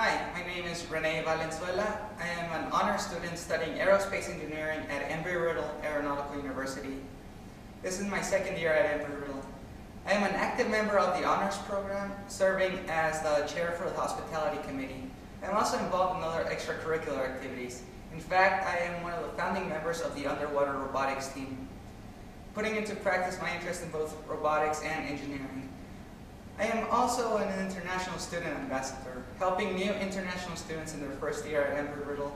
Hi, my name is Rene Valenzuela. I am an honors student studying aerospace engineering at Embry-Riddle Aeronautical University. This is my second year at Embry-Riddle. I am an active member of the honors program, serving as the chair for the hospitality committee. I am also involved in other extracurricular activities. In fact, I am one of the founding members of the underwater robotics team, putting into practice my interest in both robotics and engineering. I am also an international student ambassador, helping new international students in their first year at Embry-Riddle,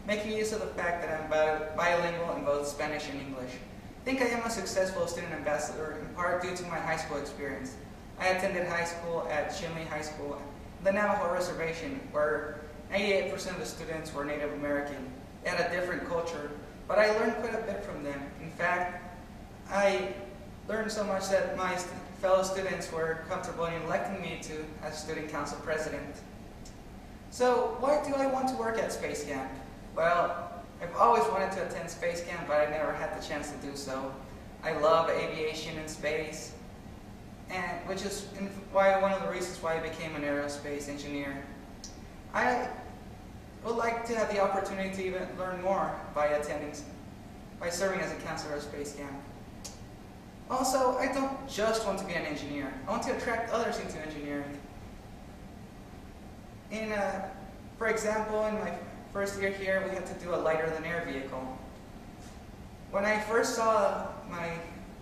making use of the fact that I'm bilingual in both Spanish and English. I think I am a successful student ambassador in part due to my high school experience. I attended high school at Shinley High School, the Navajo Reservation, where 98% of the students were Native American. They had a different culture, but I learned quite a bit from them. In fact, I learned so much that my fellow students were comfortable in electing me to as student council president. So why do I want to work at Space Camp? Well, I've always wanted to attend Space Camp, but I never had the chance to do so. I love aviation and space, and which is one of the reasons why I became an aerospace engineer. I would like to have the opportunity to even learn more by serving as a counselor at Space Camp. Also, I don't just want to be an engineer. I want to attract others into engineering. For example, in my first year here, we had to do a lighter-than-air vehicle. When I first saw my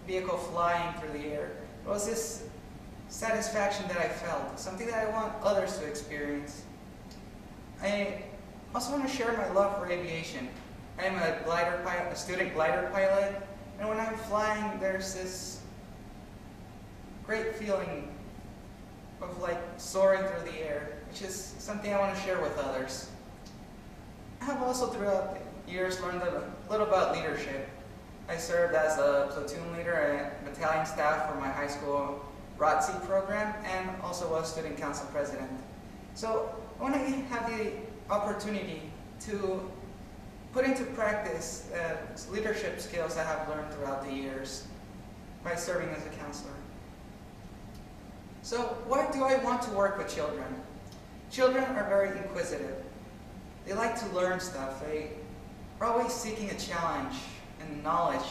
vehicle flying through the air, it was this satisfaction that I felt, something that I want others to experience. I also want to share my love for aviation. I am a student glider pilot. And when I'm flying, there's this great feeling of like soaring through the air, which is something I want to share with others. I have also throughout the years learned a little about leadership. I served as a platoon leader and battalion staff for my high school ROTC program and also was student council president. So I want to have the opportunity to put into practice leadership skills I have learned throughout the years by serving as a counselor. So why do I want to work with children? Children are very inquisitive. They like to learn stuff. They are always seeking a challenge and knowledge.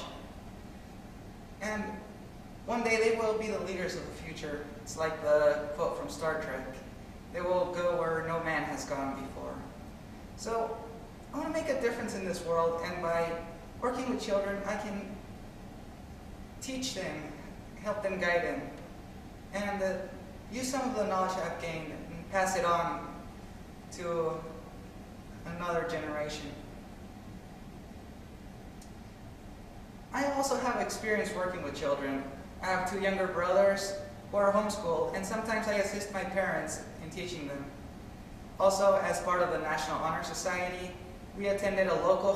And one day they will be the leaders of the future. It's like the quote from Star Trek. They will go where no man has gone before. So I want to make a difference in this world, and by working with children, I can teach them, help them, guide them, and use some of the knowledge I've gained and pass it on to another generation. I also have experience working with children. I have two younger brothers who are homeschooled, and sometimes I assist my parents in teaching them. Also, as part of the National Honor Society, we attended a local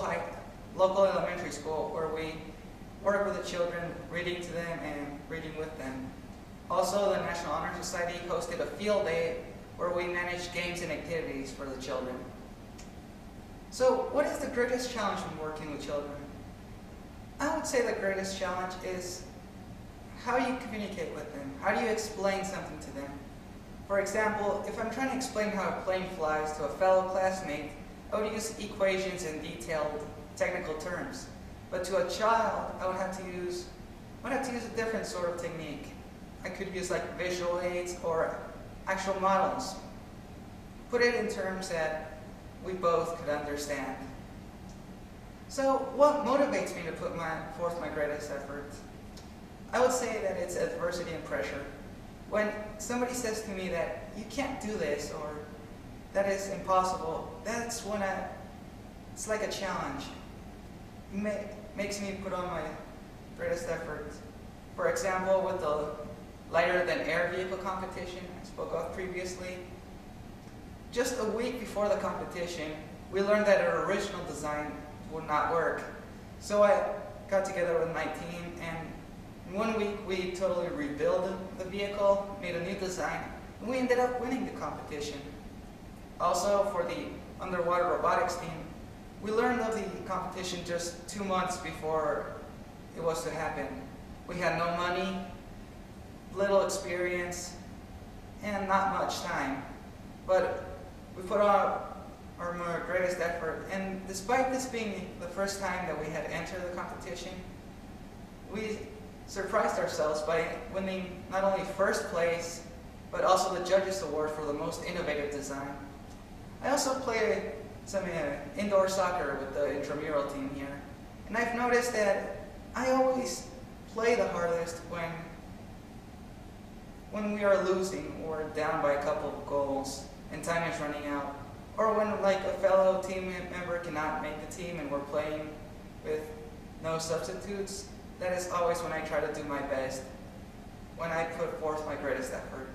elementary school where we work with the children, reading to them and reading with them. Also, the National Honor Society hosted a field day where we managed games and activities for the children. So, what is the greatest challenge when working with children? I would say the greatest challenge is how you communicate with them. How do you explain something to them? For example, if I'm trying to explain how a plane flies to a fellow classmate, I would use equations and detailed technical terms. But to a child, I would have to use a different sort of technique. I could use like visual aids or actual models. Put it in terms that we both could understand. So what motivates me to put forth my greatest effort? I would say that it's adversity and pressure. When somebody says to me that you can't do this or that is impossible, that's when it's like a challenge. It makes me put on my greatest effort. For example, with the lighter-than-air vehicle competition I spoke of previously, just a week before the competition, we learned that our original design would not work. So I got together with my team, and in 1 week we totally rebuilt the vehicle, made a new design, and we ended up winning the competition. Also, for the underwater robotics team, we learned of the competition just 2 months before it was to happen. We had no money, little experience, and not much time. But We put on our greatest effort, and despite this being the first time that we had entered the competition, we surprised ourselves by winning not only first place, but also the Judges Award for the most innovative design. I also play some indoor soccer with the intramural team here, and I've noticed that I always play the hardest when we are losing or down by a couple of goals and time is running out, or when like a fellow team member cannot make the team and we're playing with no substitutes. That is always when I try to do my best, when I put forth my greatest effort.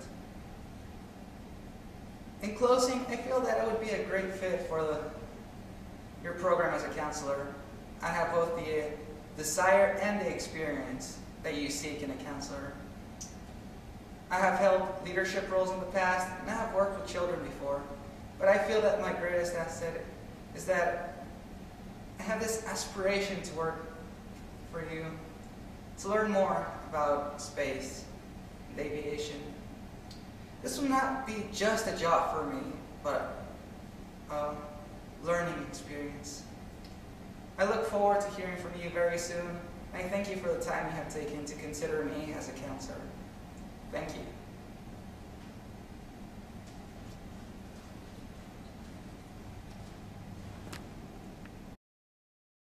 In closing, I feel that I would be a great fit for your program as a counselor. I have both the desire and the experience that you seek in a counselor. I have held leadership roles in the past, and I have worked with children before, but I feel that my greatest asset is that I have this aspiration to work for you, to learn more about space and aviation. This will not be just a job for me, but a learning experience. I look forward to hearing from you very soon, and I thank you for the time you have taken to consider me as a counselor. Thank you.